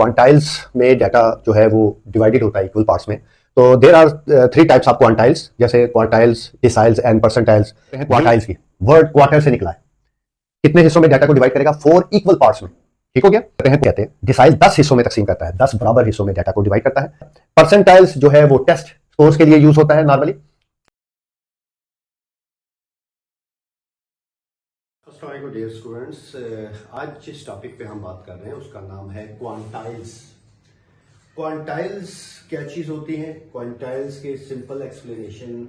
Quantiles में data जो है वो डिवाइडेड होता है इक्वल पार्ट्स में। तो there are 3 types of quantiles, जैसे quantiles, deciles and percentiles. Quantiles की वर्ड क्वार्टर से निकला है। कितने हिस्सों में डाटा को डिवाइड करेगा? 4 इक्वल पार्ट्स में। ठीक हो गया? कहते हैं डिसाइल 10 हिस्सों में तकसीम करता है, 10 बराबर हिस्सों में डाटा को डिवाइड करता है। परसेंटाइल्स जो है वो टेस्ट स्कोर्स के लिए यूज होता है नॉर्मली। डियर स्टूडेंट्स, आज जिस टॉपिक पे हम बात कर रहे हैं उसका नाम है क्वांटाइल्स। क्वांटाइल्स क्या चीज होती है? क्वांटाइल्स के सिंपल एक्सप्लेनेशन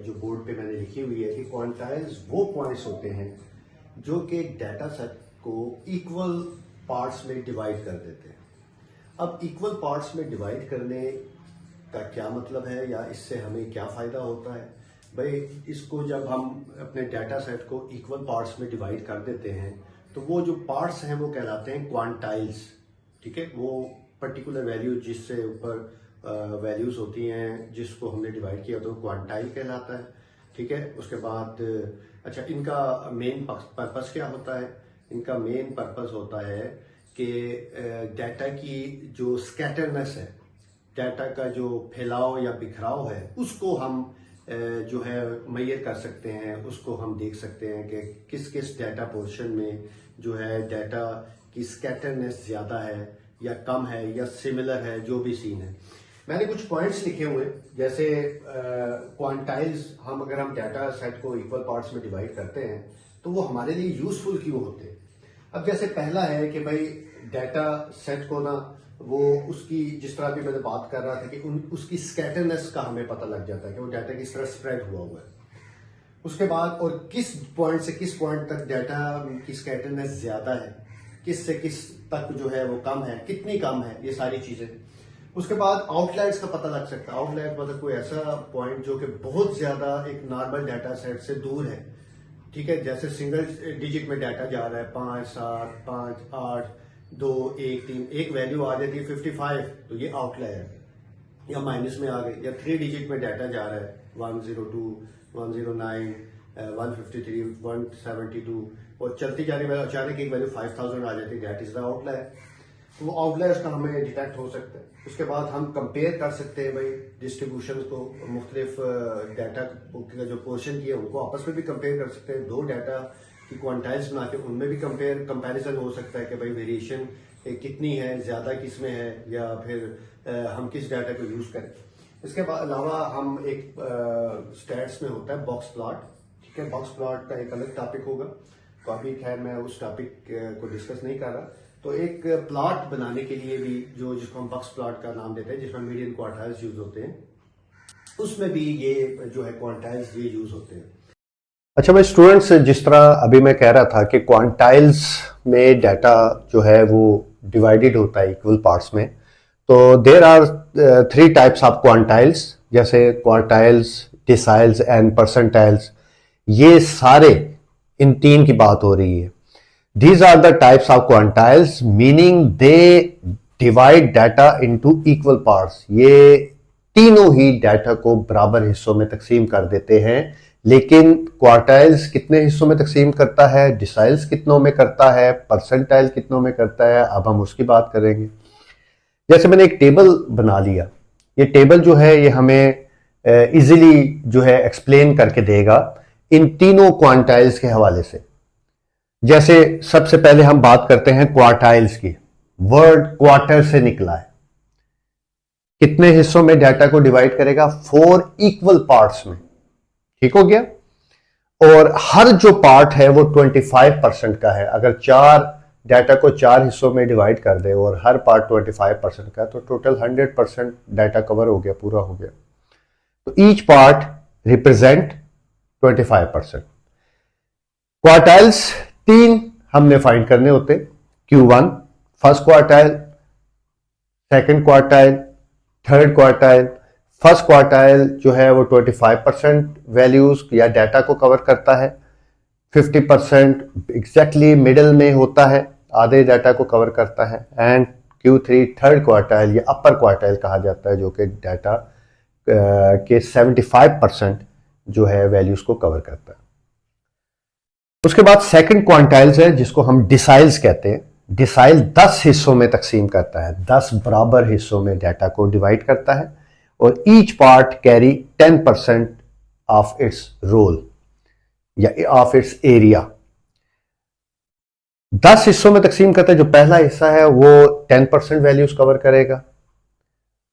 जो बोर्ड पे मैंने लिखी हुई है कि क्वांटाइल्स वो पॉइंट्स होते हैं जो कि डाटा सेट को इक्वल पार्ट्स में डिवाइड कर देते हैं। अब इक्वल पार्ट्स में डिवाइड करने का क्या मतलब है या इससे हमें क्या फायदा होता है? भाई, इसको जब हम अपने डाटा सेट को इक्वल पार्ट्स में डिवाइड कर देते हैं तो वो जो पार्ट्स हैं वो कहलाते हैं क्वांटाइल्स। ठीक है, वो पर्टिकुलर वैल्यू जिससे ऊपर वैल्यूज होती हैं जिसको हमने डिवाइड किया तो क्वांटाइल कहलाता है। ठीक है, उसके बाद अच्छा, इनका मेन पर्पस क्या होता है? इनका मेन पर्पस होता है कि डाटा की जो स्कैटरनेस है, डाटा का जो फैलाव या बिखराव है, उसको हम जो है मेजर कर सकते हैं, उसको हम देख सकते हैं कि किस किस डाटा पोर्शन में जो है डाटा की स्कैटरनेस ज़्यादा है या कम है या सिमिलर है, जो भी सीन है। मैंने कुछ पॉइंट्स लिखे हुए, जैसे क्वांटाइल्स अगर हम डाटा सेट को इक्वल पार्ट्स में डिवाइड करते हैं तो वो हमारे लिए यूजफुल क्यों होते हैं। अब जैसे पहला है कि भाई डाटा सेट को ना वो उसकी, जिस तरह भी मैंने बात कर रहा था कि उसकी स्कैटरनेस का हमें पता लग जाता है कि वो डाटा किस तरह स्प्रेड हुआ है। उसके बाद और किस पॉइंट से किस पॉइंट तक डाटा की स्कैटरनेस ज्यादा है, किस से किस तक जो है वो कम है, कितनी कम है, ये सारी चीजें। उसके बाद आउटलायर्स का पता लग सकता है। आउटलायर मतलब कोई ऐसा पॉइंट जो कि बहुत ज्यादा एक नॉर्मल डाटा सेट से दूर है। ठीक है, जैसे सिंगल डिजिट में डाटा जा रहा है 5, 7, 5, 8, 2, 1, 3, एक वैल्यू आ जाती है 55, तो ये आउटलायर है। या माइनस में आ गई, या 3 डिजिट में डाटा जा रहा है 102, 109, 153, 172 और चलती जा रही है, अचानक एक वैल्यू 5000 आ जाती है, दैट इज द आउटलायर। तो वो आउटलायर्स का हमें डिटेक्ट हो सकता है। उसके बाद हम कंपेयर कर सकते हैं भाई डिस्ट्रीब्यूशन को, मुख्तलिफ डाटा का जो पोर्शन किया उनको आपस में भी कंपेयर कर सकते हैं। 2 डाटा की क्वांटाइल्स बना के उनमें भी कंपैरिजन हो सकता है कि भाई वेरिएशन कितनी है, ज्यादा किस में है, या फिर हम किस डाटा को यूज करें। इसके अलावा हम एक स्टैट्स में होता है बॉक्स प्लॉट। ठीक है, बॉक्स प्लॉट का एक अलग टॉपिक होगा, तो अभी खैर मैं उस टॉपिक को डिस्कस नहीं कर रहा। तो एक प्लॉट बनाने के लिए भी जिसको हम बॉक्स प्लॉट का नाम देते हैं, जिसमें मीडियन क्वार्टाइल्स यूज होते हैं, उसमें भी ये जो है क्वांटाइल्स ये यूज होते हैं। अच्छा भाई स्टूडेंट्स, जिस तरह अभी मैं कह रहा था कि क्वांटाइल्स में डाटा जो है वो डिवाइडेड होता है इक्वल पार्ट्स में, तो there are 3 types of quantiles, जैसे क्वांटाइल्स, डिसाइल्स एंड परसेंटाइल्स। ये सारे इन 3 की बात हो रही है। These are the types of quantiles, meaning they divide data into equal parts. ये तीनों ही डाटा को बराबर हिस्सों में तकसीम कर देते हैं। लेकिन क्वार्टाइल्स कितने हिस्सों में तकसीम करता है, डिसाइल्स कितनों में करता है, परसेंटाइल कितनों में करता है, अब हम उसकी बात करेंगे। जैसे मैंने एक टेबल बना लिया, ये टेबल जो है ये हमें इजीली जो है एक्सप्लेन करके देगा इन तीनों क्वांटाइल्स के हवाले से। जैसे सबसे पहले हम बात करते हैं क्वार्टाइल्स की। वर्ड क्वार्टर से निकला है। कितने हिस्सों में डाटा को डिवाइड करेगा? 4 इक्वल पार्ट्स में। ठीक हो गया? और हर जो पार्ट है वो 25% का है। अगर 4 डाटा को 4 हिस्सों में डिवाइड कर दे और हर पार्ट 25% का, तो टोटल 100% डाटा कवर हो गया, पूरा हो गया। तो ईच पार्ट रिप्रेजेंट 25%। क्वार्टाइल्स 3 हमने फाइंड करने होते। Q1 first quartile, second quartile, third quartile. First quartile जो है वो 25% वैल्यूज या डाटा को कवर करता है। 50% एग्जैक्टली मिडिल में होता है, आधे डाटा को कवर करता है। एंड Q3 थर्ड क्वार्टाइल या अपर क्वार्टाइल कहा जाता है, जो कि डाटा के 75% जो है वैल्यूज को कवर करता है। उसके बाद सेकंड क्वांटाइल्स है जिसको हम डिसाइल्स कहते हैं। डिसाइल 10 हिस्सों में तकसीम करता है, 10 बराबर हिस्सों में डाटा को डिवाइड करता है और each part carry 10% of its role या ऑफ इट्स एरिया। 10 हिस्सों में तकसीम करता है। जो पहला हिस्सा है वो 10% वैल्यूज कवर करेगा,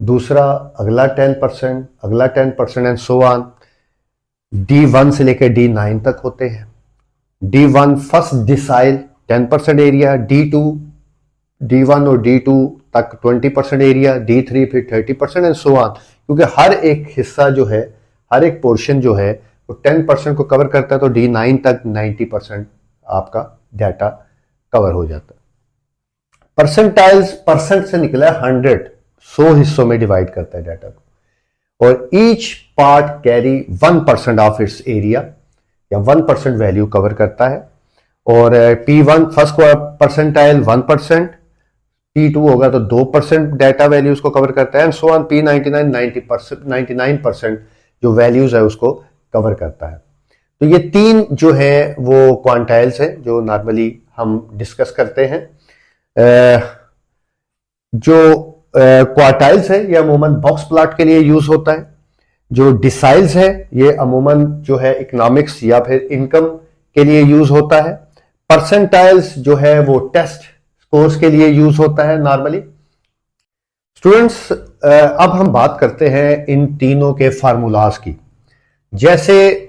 दूसरा अगला 10%, अगला 10% एंड सो ऑन। D1 से लेकर D9 तक होते हैं। D1 first decile 10% area, D1 और D2 तक 20% एरिया, D3 फिर 30% एंड सो ऑन। क्योंकि हर एक हिस्सा जो है, हर एक पोर्शन जो है वो 10% को कवर करता है, तो D9 तक 90% आपका डाटा कवर हो जाता है। परसेंटाइल्स परसेंट से निकला है 100 हिस्सों में डिवाइड करता है डाटा को और each part carry 1% of its area या 1% वैल्यू कवर करता है। और P1 फर्स्ट परसेंटाइल 1%, P2 होगा तो 2% डाटा वैल्यूज को कवर करता है एंड सो ऑन। P99 99% जो वैल्यूज है उसको कवर करता है। तो ये तीन जो है वो क्वांटाइल्स है जो नॉर्मली हम डिस्कस करते हैं। जो क्वार्टाइल्स है ये अमूमन बॉक्स प्लॉट के लिए यूज होता है। जो डिसाइल्स है ये अमूमन जो है इकोनॉमिक्स या फिर इनकम के लिए यूज होता है। परसेंटाइल्स जो है वो टेस्ट स्कोर्स के लिए यूज होता है नॉर्मली। स्टूडेंट्स, अब हम बात करते हैं इन तीनों के फार्मूलाज की। जैसे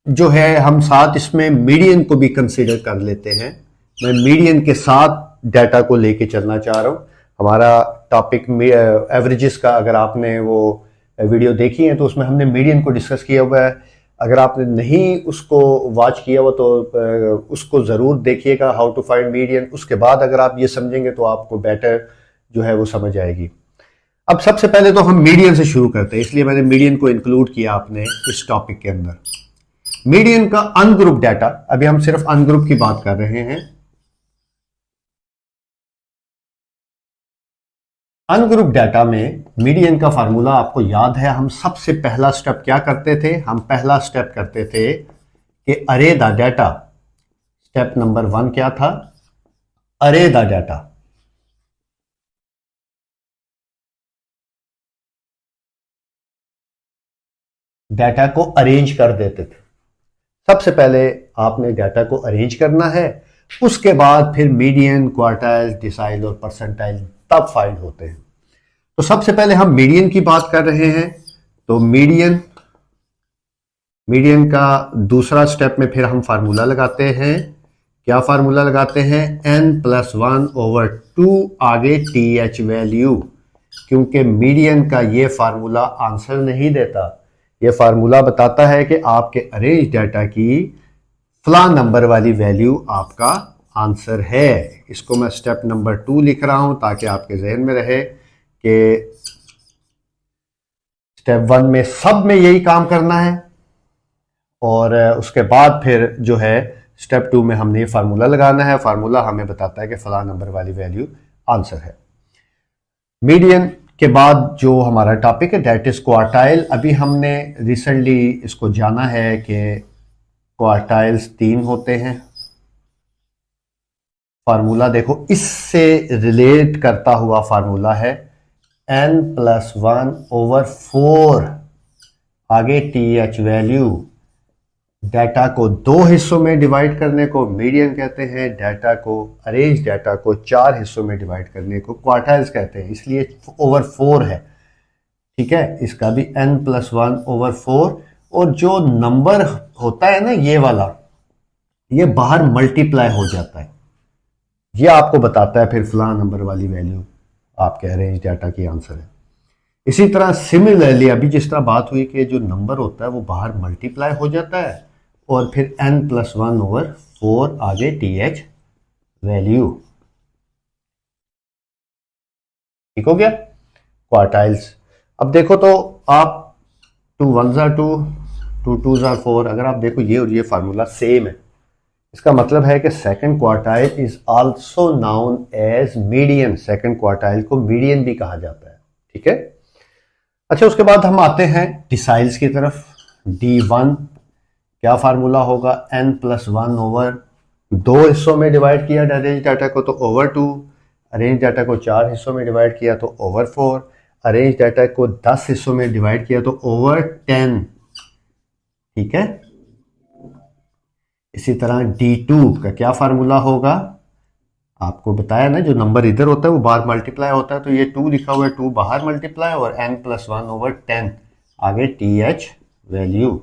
जो है हम साथ इसमें मीडियन को भी कंसीडर कर लेते हैं। मैं मीडियन के साथ डाटा को लेके चलना चाह रहा हूं। हमारा टॉपिक एवरेजेस का, अगर आपने वो वीडियो देखी है तो उसमें हमने मीडियन को डिस्कस किया हुआ है। अगर आपने नहीं उसको वॉच किया हुआ तो उसको जरूर देखिएगा, हाउ टू फाइंड मीडियन। उसके बाद अगर आप ये समझेंगे तो आपको बेटर जो है वो समझ आएगी। अब सबसे पहले तो हम मीडियन से शुरू करते हैं, इसलिए मैंने मीडियन को इंक्लूड किया आपने इस टॉपिक के अंदर। मीडियन का अनग्रुप डाटा, अभी हम सिर्फ अनग्रुप की बात कर रहे हैं। अनग्रुप डाटा में मीडियन का फार्मूला आपको याद है। हम सबसे पहला स्टेप क्या करते थे? हम पहला स्टेप करते थे कि अरे द डाटा। स्टेप नंबर 1 क्या था? अरे द डाटा। डाटा को अरेंज कर देते थे। सबसे पहले आपने डाटा को अरेंज करना है, उसके बाद फिर मीडियन, क्वार्टाइल, डिसाइल और परसेंटाइल तब फाइंड होते हैं। तो सबसे पहले हम मीडियन की बात कर रहे हैं। तो मीडियन का दूसरा स्टेप में फिर हम फार्मूला लगाते हैं। क्या फार्मूला लगाते हैं? n+1/2 आगे TH वैल्यू। क्योंकि मीडियन का ये फार्मूला आंसर नहीं देता, ये फार्मूला बताता है कि आपके अरेंज डाटा की फला नंबर वाली वैल्यू आपका आंसर है। इसको मैं स्टेप नंबर 2 लिख रहा हूं ताकि आपके जहन में रहे कि स्टेप 1 में सब में यही काम करना है और उसके बाद फिर जो है स्टेप 2 में हमने ये फार्मूला लगाना है। फार्मूला हमें बताता है कि फला नंबर वाली वैल्यू आंसर है। मीडियन के बाद जो हमारा टॉपिक है दैट इज क्वार्टाइल। अभी हमने रिसेंटली इसको जाना है कि क्वार्टाइल्स 3 होते हैं। फार्मूला देखो, इससे रिलेट करता हुआ फार्मूला है n+1/4 आगे TH वैल्यू। डाटा को 2 हिस्सों में डिवाइड करने को मीडियन कहते हैं, डाटा को अरेंज डाटा को 4 हिस्सों में डिवाइड करने को क्वार्टाइल्स कहते हैं, इसलिए ओवर 4 है। ठीक है, इसका भी n+1/4। और जो नंबर होता है ना ये वाला, ये बाहर मल्टीप्लाई हो जाता है, ये आपको बताता है फिर फलां नंबर वाली वैल्यू आपके अरेंज डाटा की आंसर है। इसी तरह सिमिलरली अभी जिस तरह बात हुई कि जो नंबर होता है वो बाहर मल्टीप्लाई हो जाता है और फिर n+1/4 आगे TH वैल्यू। ठीक हो गया क्वार्टाइल्स। अब देखो तो आप 2 1s are 2, 2 2s are 4। अगर आप देखो ये और ये फार्मूला सेम है, इसका मतलब है कि second quartile is also known as median. Second quartile को मीडियन भी कहा जाता है। ठीक है, अच्छा उसके बाद हम आते हैं डिसाइल्स की तरफ। D1 क्या फार्मूला होगा? n+1/, दो हिस्सों में डिवाइड किया अरेंज डाटा को तो ओवर 2, अरेंज डाटा को 4 हिस्सों में डिवाइड किया तो ओवर 4, अरेंज डाटा को 10 हिस्सों में डिवाइड किया तो ओवर 10। ठीक है। इसी तरह D2 का क्या फार्मूला होगा, आपको बताया ना, जो नंबर इधर होता है वो बाहर मल्टीप्लाई होता है, तो ये 2 लिखा हुआ है, 2 बाहर मल्टीप्लाई और n+1/10 आगे TH वैल्यू।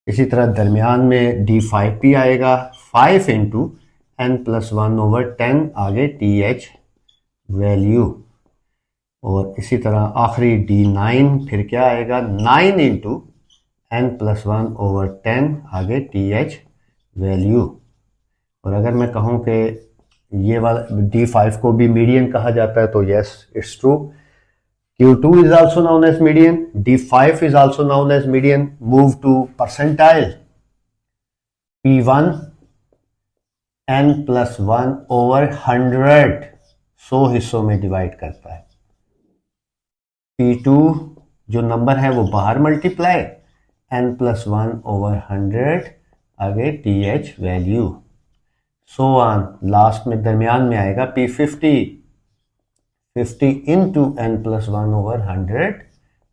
इसी तरह दरमियान में D5P आएगा, 5 इंटू n+1/10 आगे TH वैल्यू। और इसी तरह आखिरी D9 फिर क्या आएगा, 9 इंटू n+1/10 आगे TH वैल्यू। और अगर मैं कहूं कि ये वाला D5 को भी मीडियन कहा जाता है तो yes it's true. Q2 is also known as median. D5 is also known as median. Move to percentile. P1 n+1/100 100 हिस्सों में डिवाइड करता है। P2 जो नंबर है वो बाहर मल्टीप्लाई, n+1/100 आगे TH value. So on, last में दरमियान में आएगा P50 इंटू n+1/100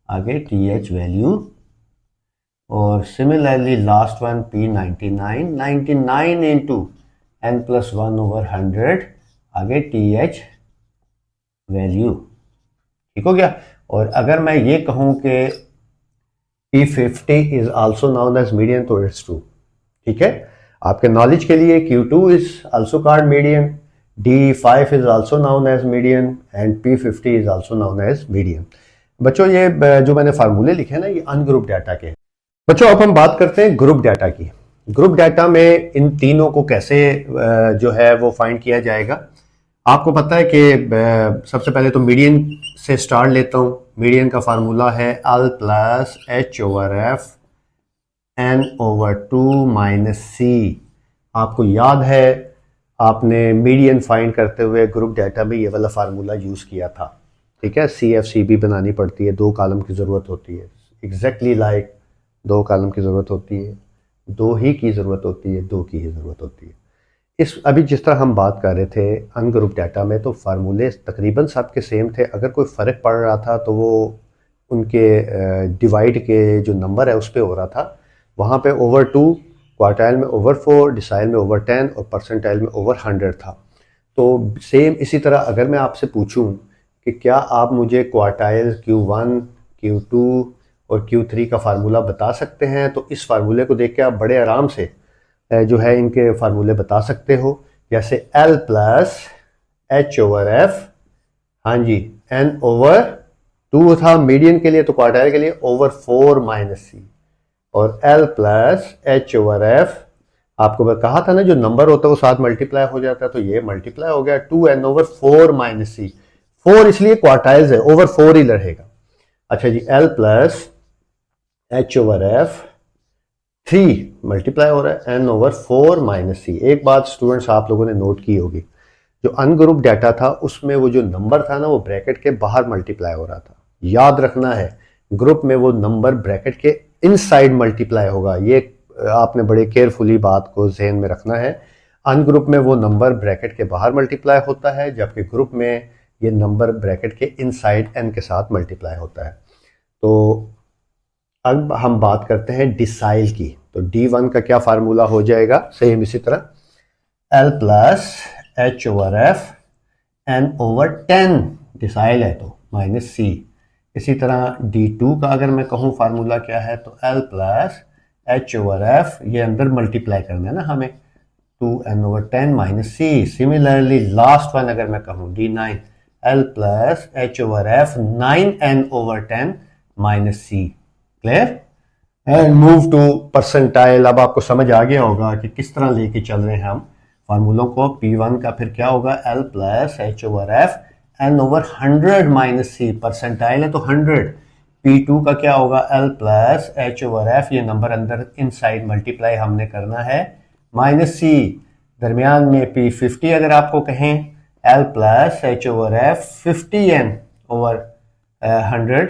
आगे TH वैल्यू। और similarly last one P99 into n+1/100 आगे TH वैल्यू। ठीक हो गया। और अगर मैं ये कहूं कि P50 is also known as median तो इट्स ट्रू। ठीक है, आपके नॉलेज के लिए Q2 is also called median, D5 is also known as median and P50 is also known as median। बच्चों ये जो मैंने फार्मूले लिखे ना ये अनग्रुप डाटा के। बच्चों अब हम बात करते हैं ग्रुप डाटा की। ग्रुप डाटा में इन तीनों को कैसे जो है वो फाइंड किया जाएगा। आपको पता है कि सबसे पहले तो मीडियन से स्टार्ट लेता हूँ। मीडियन का फार्मूला है L+H/F n/2 - C। आपको याद है आपने मीडियन फाइंड करते हुए ग्रुप डाटा में ये वाला फार्मूला यूज़ किया था। ठीक है, CFCB बनानी पड़ती है, 2 कॉलम की ज़रूरत होती है, एग्जैक्टली लाइक 2 कॉलम की ज़रूरत होती है, 2 ही की ज़रूरत होती है, 2 की ही ज़रूरत होती है। इस अभी जिस तरह हम बात कर रहे थे अनग्रुप डाटा में तो फार्मूले तकरीबन सब के सेम थे। अगर कोई फ़र्क पड़ रहा था तो वो उनके डिवाइड के जो नंबर है उस पर हो रहा था। वहाँ पे ओवर 2, क्वार्टाइल में ओवर 4, डिसाइल में ओवर 10 और परसेंटाइल में ओवर 100 था। तो सेम इसी तरह अगर मैं आपसे पूछूं कि क्या आप मुझे क्वार्टाइल Q1, Q2 और Q3 का फार्मूला बता सकते हैं, तो इस फार्मूले को देख के आप बड़े आराम से जो है इनके फार्मूले बता सकते हो। जैसे L+H/F, हाँ जी, n/2 था मीडियन के लिए, तो क्वार्टाइल के लिए ओवर 4 - C। और L+H/F आपको कहा था ना जो नंबर होता है वो साथ मल्टीप्लाई हो जाता है, तो ये मल्टीप्लाई हो गया 2n/4 - C। 4 इसलिए क्वार्टाइल्स है, ओवर 4 ही रहेगा। अच्छा जी, L+H/F 3 मल्टीप्लाई हो रहा है n/4 - C। एक बात स्टूडेंट्स आप लोगों ने नोट की होगी, जो अनग्रुप डाटा था उसमें वो जो नंबर था ना वो ब्रैकेट के बाहर मल्टीप्लाई हो रहा था। याद रखना है, ग्रुप में वो नंबर ब्रैकेट के इनसाइड मल्टीप्लाई होगा। ये आपने बड़े केयरफुली बात को जहन में रखना है। अनग्रुप में वो नंबर ब्रैकेट के बाहर मल्टीप्लाई होता है, जबकि ग्रुप में ये नंबर ब्रैकेट के इनसाइड n के साथ मल्टीप्लाई होता है। तो अब हम बात करते हैं डिसाइल की। तो D1 का क्या फार्मूला हो जाएगा, सेम इसी तरह L+H/F n/10 डिसाइल है तो -C। इसी तरह D2 का अगर मैं कहूँ फार्मूला क्या है, तो L+H/F, ये अंदर मल्टीप्लाई करना है ना हमें, 2n/10 - C। Similarly last one अगर मैं कहूँ D9, L+H/F 9n/10 - C। Clear. And move to percentile. अब आपको समझ आ गया होगा कि किस तरह लेके चल रहे हैं हम फार्मूलों को। P1 का फिर क्या होगा, L+H/F n/100 - C। परसेंटाइल है तो 100। P2 का क्या होगा, L+H/F, ये नंबर अंदर इनसाइड मल्टीप्लाई हमने करना है -C। दरमियान में P50 अगर आपको कहें, L+H/F 50n/100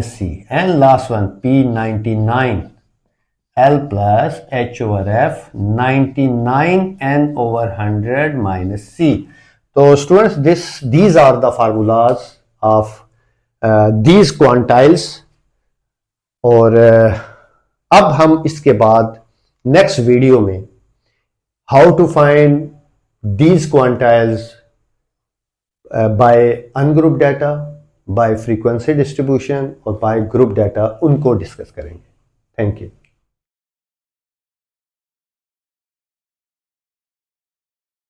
-C। And last one P99, L plus H over F 99 N over 100 minus C. तो students, these are the formulas of these quantiles. और अब हम इसके बाद नेक्स्ट वीडियो में how to find these quantiles by ungrouped data, by frequency distribution और by group data, उनको discuss करेंगे. Thank you.